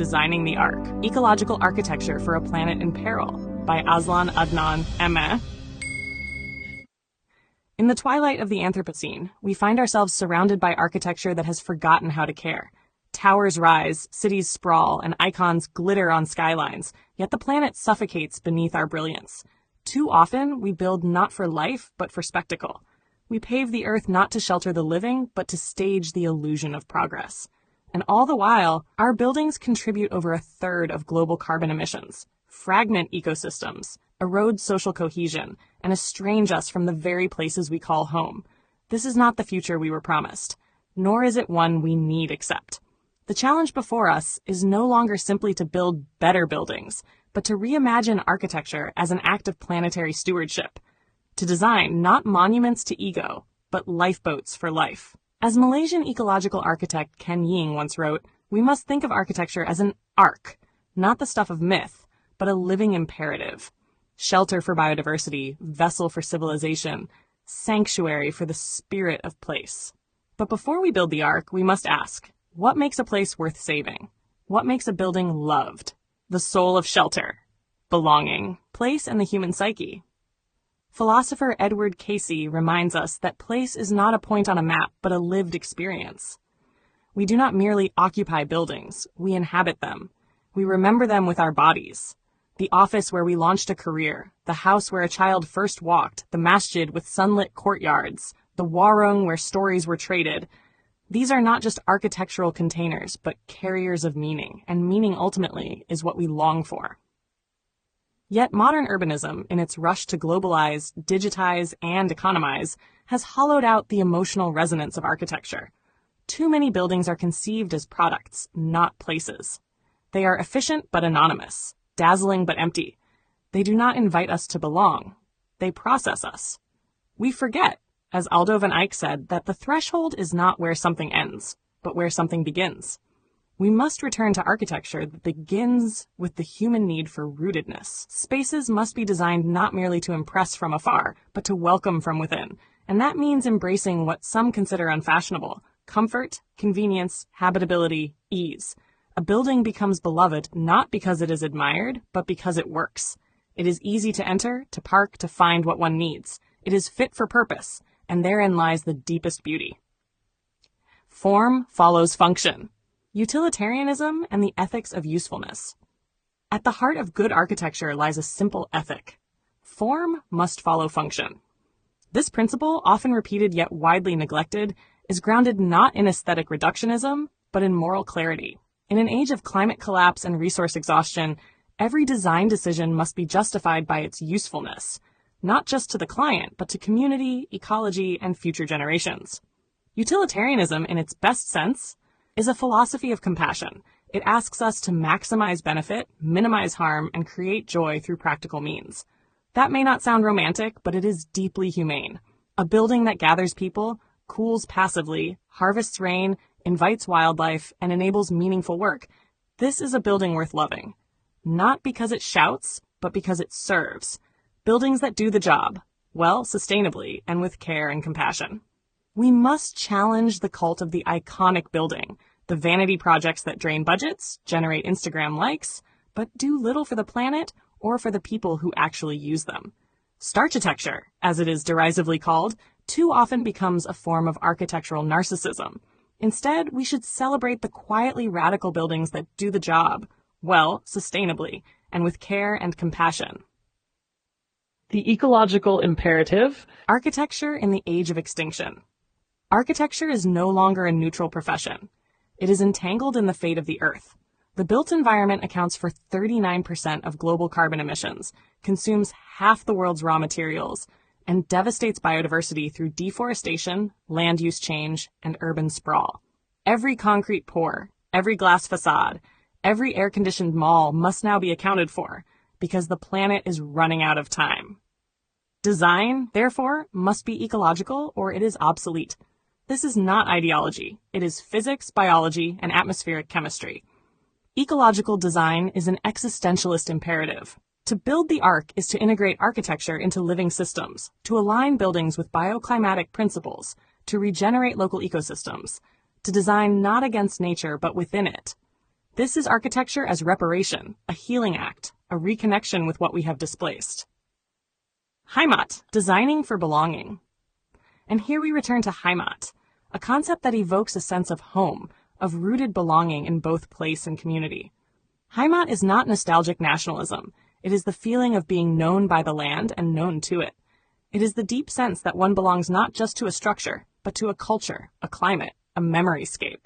Designing the Ark, Ecological Architecture for a Planet in Peril by Azlan Adnan, M.A. In the twilight of the Anthropocene, we find ourselves surrounded by architecture that has forgotten how to care. Towers rise, cities sprawl, and icons glitter on skylines, yet the planet suffocates beneath our brilliance. Too often, we build not for life, but for spectacle. We pave the earth not to shelter the living, but to stage the illusion of progress. And all the while, our buildings contribute over a third of global carbon emissions, fragment ecosystems, erode social cohesion, and estrange us from the very places we call home. This is not the future we were promised, nor is it one we need accept. The challenge before us is no longer simply to build better buildings, but to reimagine architecture as an act of planetary stewardship, to design not monuments to ego, but lifeboats for life. As Malaysian ecological architect Ken Yeang once wrote, we must think of architecture as an ark, not the stuff of myth, but a living imperative. Shelter for biodiversity, vessel for civilization, sanctuary for the spirit of place. But before we build the ark, we must ask, what makes a place worth saving? What makes a building loved? The soul of shelter, belonging, place, and the human psyche. Philosopher Edward Casey reminds us that place is not a point on a map, but a lived experience. We do not merely occupy buildings, we inhabit them. We remember them with our bodies. The office where we launched a career, the house where a child first walked, the masjid with sunlit courtyards, the warung where stories were traded. These are not just architectural containers, but carriers of meaning, and meaning ultimately is what we long for. Yet modern urbanism, in its rush to globalize, digitize, and economize, has hollowed out the emotional resonance of architecture. Too many buildings are conceived as products, not places. They are efficient but anonymous, dazzling but empty. They do not invite us to belong. They process us. We forget, as Aldo van Eyck said, that the threshold is not where something ends, but where something begins. We must return to architecture that begins with the human need for rootedness. Spaces must be designed not merely to impress from afar, but to welcome from within. And that means embracing what some consider unfashionable: comfort, convenience, habitability, ease. A building becomes beloved not because it is admired, but because it works. It is easy to enter, to park, to find what one needs. It is fit for purpose, and therein lies the deepest beauty. Form follows function. Utilitarianism and the ethics of usefulness. At the heart of good architecture lies a simple ethic. Form must follow function. This principle, often repeated yet widely neglected, is grounded not in aesthetic reductionism, but in moral clarity. In an age of climate collapse and resource exhaustion, every design decision must be justified by its usefulness, not just to the client, but to community, ecology, and future generations. Utilitarianism, in its best sense, is a philosophy of compassion. It asks us to maximize benefit, minimize harm, and create joy through practical means. That may not sound romantic, but it is deeply humane. A building that gathers people, cools passively, harvests rain, invites wildlife, and enables meaningful work. This is a building worth loving. Not because it shouts, but because it serves. Buildings that do the job, well, sustainably, and with care and compassion. We must challenge the cult of the iconic building, the vanity projects that drain budgets, generate Instagram likes, but do little for the planet or for the people who actually use them. Starchitecture, as it is derisively called, too often becomes a form of architectural narcissism. Instead, we should celebrate the quietly radical buildings that do the job, well, sustainably, and with care and compassion. The ecological imperative, architecture in the age of extinction. Architecture is no longer a neutral profession. It is entangled in the fate of the earth. The built environment accounts for 39% of global carbon emissions, consumes half the world's raw materials, and devastates biodiversity through deforestation, land use change, and urban sprawl. Every concrete pour, every glass facade, every air-conditioned mall must now be accounted for, because the planet is running out of time. Design, therefore, must be ecological or it is obsolete. This is not ideology. It is physics, biology, and atmospheric chemistry. Ecological design is an existentialist imperative. To build the ark is to integrate architecture into living systems, to align buildings with bioclimatic principles, to regenerate local ecosystems, to design not against nature but within it. This is architecture as reparation, a healing act, a reconnection with what we have displaced. Heimat, designing for belonging. And here we return to Heimat, a concept that evokes a sense of home, of rooted belonging in both place and community. Heimat is not nostalgic nationalism. It is the feeling of being known by the land and known to it. It is the deep sense that one belongs not just to a structure, but to a culture, a climate, a memoryscape.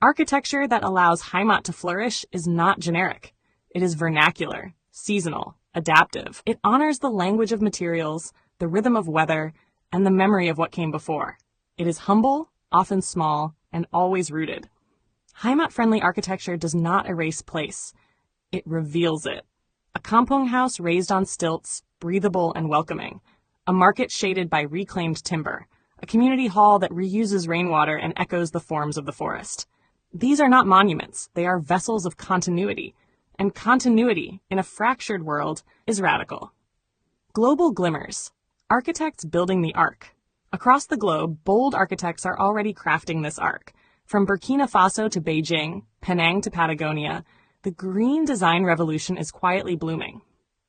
Architecture that allows Heimat to flourish is not generic. It is vernacular, seasonal, adaptive. It honors the language of materials, the rhythm of weather, and the memory of what came before. It is humble, often small, and always rooted. Heimat-friendly architecture does not erase place. It reveals it. A kampung house raised on stilts, breathable and welcoming. A market shaded by reclaimed timber. A community hall that reuses rainwater and echoes the forms of the forest. These are not monuments. They are vessels of continuity. And continuity, in a fractured world, is radical. Global glimmers. Architects building the arc. Across the globe, bold architects are already crafting this arc. From Burkina Faso to Beijing, Penang to Patagonia, the green design revolution is quietly blooming.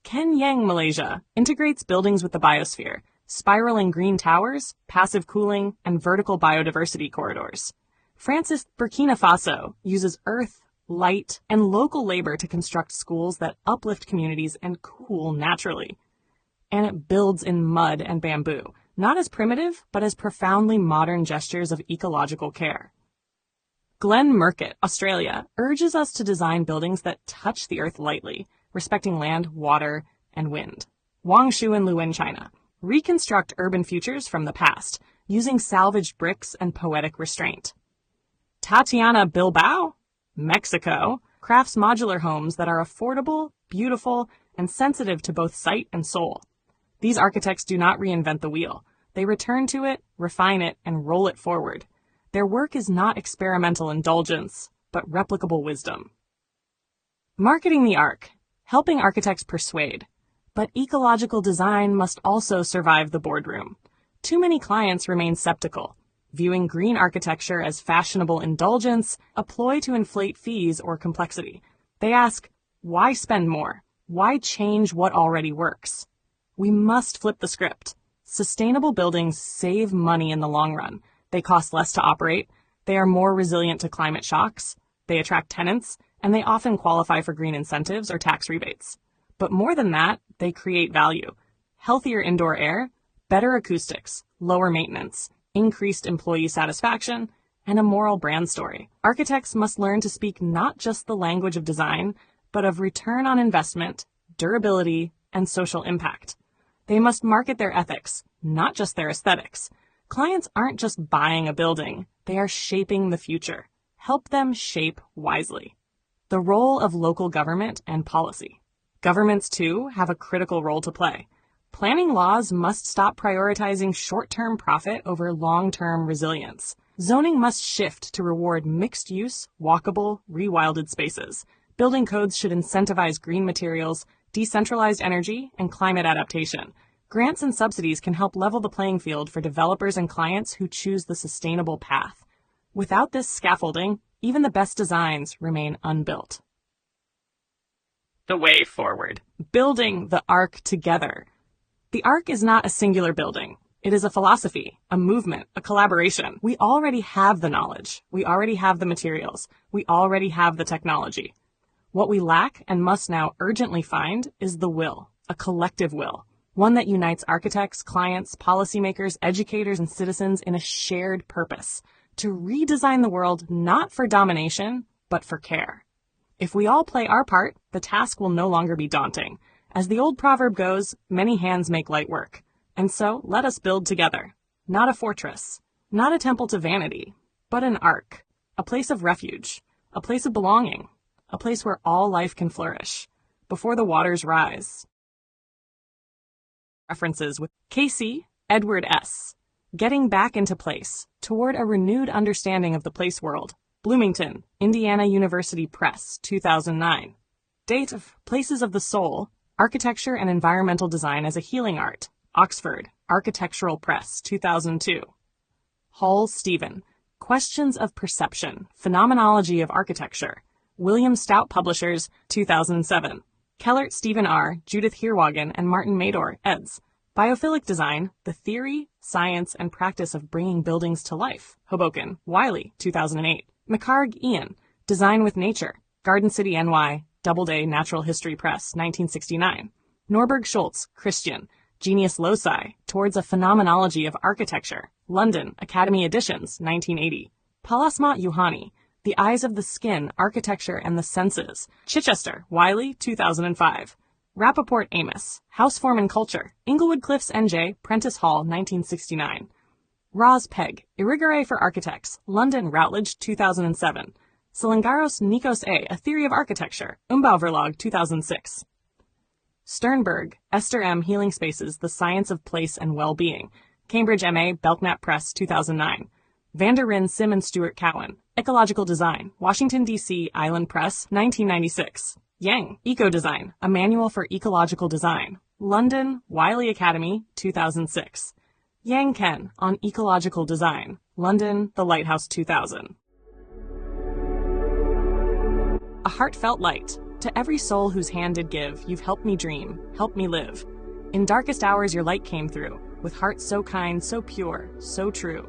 Ken Yeang, Malaysia, integrates buildings with the biosphere, spiraling green towers, passive cooling, and vertical biodiversity corridors. France's Burkina Faso uses earth, light, and local labor to construct schools that uplift communities and cool naturally. And it builds in mud and bamboo, not as primitive, but as profoundly modern gestures of ecological care. Glenn Murcutt, Australia, urges us to design buildings that touch the earth lightly, respecting land, water, and wind. Wang Shu and Luwen, China, reconstruct urban futures from the past, using salvaged bricks and poetic restraint. Tatiana Bilbao, Mexico, crafts modular homes that are affordable, beautiful, and sensitive to both sight and soul. These architects do not reinvent the wheel. They return to it, refine it, and roll it forward. Their work is not experimental indulgence, but replicable wisdom. Marketing the arc, helping architects persuade. But ecological design must also survive the boardroom. Too many clients remain skeptical, viewing green architecture as fashionable indulgence, a ploy to inflate fees or complexity. They ask, why spend more? Why change what already works? We must flip the script. Sustainable buildings save money in the long run. They cost less to operate, they are more resilient to climate shocks, they attract tenants, and they often qualify for green incentives or tax rebates. But more than that, they create value. Healthier indoor air, better acoustics, lower maintenance, increased employee satisfaction, and a moral brand story. Architects must learn to speak not just the language of design, but of return on investment, durability, and social impact. They must market their ethics, not just their aesthetics. Clients aren't just buying a building, they are shaping the future. Help them shape wisely. The role of local government and policy. Governments, too, have a critical role to play. Planning laws must stop prioritizing short-term profit over long-term resilience. Zoning must shift to reward mixed-use, walkable, rewilded spaces. Building codes should incentivize green materials, decentralized energy, and climate adaptation. Grants and subsidies can help level the playing field for developers and clients who choose the sustainable path. Without this scaffolding, even the best designs remain unbuilt. The way forward. Building the arc together. The arc is not a singular building. It is a philosophy, a movement, a collaboration. We already have the knowledge. We already have the materials. We already have the technology. What we lack and must now urgently find is the will, a collective will. One that unites architects, clients, policymakers, educators, and citizens in a shared purpose, to redesign the world not for domination, but for care. If we all play our part, the task will no longer be daunting. As the old proverb goes, many hands make light work. And so let us build together. Not a fortress, not a temple to vanity, but an ark, a place of refuge, a place of belonging, a place where all life can flourish, before the waters rise. References with Casey, Edward S. Getting Back into Place, Toward a Renewed Understanding of the Place World. Bloomington, Indiana University Press, 2009. Date of Places of the Soul, Architecture and Environmental Design as a Healing Art. Oxford, Architectural Press, 2002. Hall, Stephen. Questions of Perception, Phenomenology of Architecture. William Stout Publishers, 2007. Kellert, Stephen R., Judith Heerwagen, and Martin Mador, eds. Biophilic Design, The Theory, Science, and Practice of Bringing Buildings to Life. Hoboken, Wiley, 2008. McHarg, Ian. Design with Nature. Garden City, NY. Doubleday, Natural History Press, 1969. Norberg-Schulz, Christian. Genius Loci, Towards a Phenomenology of Architecture. London, Academy Editions, 1980. Palasma Yuhani, The Eyes of the Skin, Architecture and the Senses. Chichester, Wiley, 2005. Rappaport Amos, Houseform and Culture. Inglewood Cliffs, NJ, Prentice Hall, 1969. Roz Pegg, Irigere for Architects. London, Routledge, 2007. Silangaros Nikos A Theory of Architecture. Umbau Verlag, 2006. Sternberg, Esther M. Healing Spaces, The Science of Place and Well-Being. Cambridge MA, Belknap Press, 2009. Vander Ryn, Sim and Stuart Cowan. Ecological Design. Washington, D.C., Island Press, 1996. Yang, Eco-Design, A Manual for Ecological Design. London, Wiley Academy, 2006. Yang Ken, On Ecological Design. London, The Lighthouse, 2000. A Heartfelt Light. To every soul whose hand did give, you've helped me dream, helped me live. In darkest hours your light came through, with hearts so kind, so pure, so true.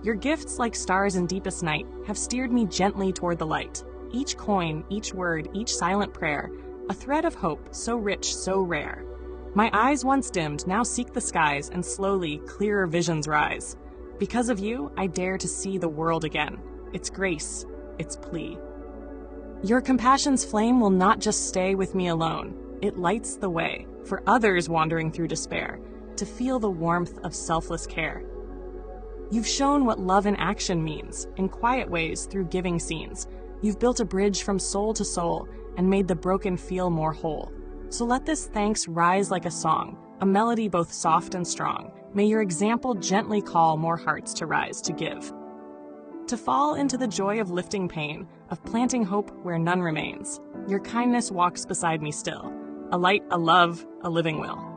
Your gifts, like stars in deepest night, have steered me gently toward the light. Each coin, each word, each silent prayer, a thread of hope so rich, so rare. My eyes once dimmed now seek the skies, and slowly clearer visions rise. Because of you, I dare to see the world again. Its grace, its plea. Your compassion's flame will not just stay with me alone. It lights the way for others wandering through despair to feel the warmth of selfless care. You've shown what love in action means, in quiet ways through giving scenes. You've built a bridge from soul to soul and made the broken feel more whole. So let this thanks rise like a song, a melody both soft and strong. May your example gently call more hearts to rise to give. To fall into the joy of lifting pain, of planting hope where none remains. Your kindness walks beside me still, a light, a love, a living will.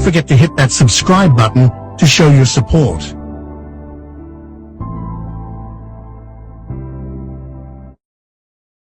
don't forget to hit that subscribe button to show your support.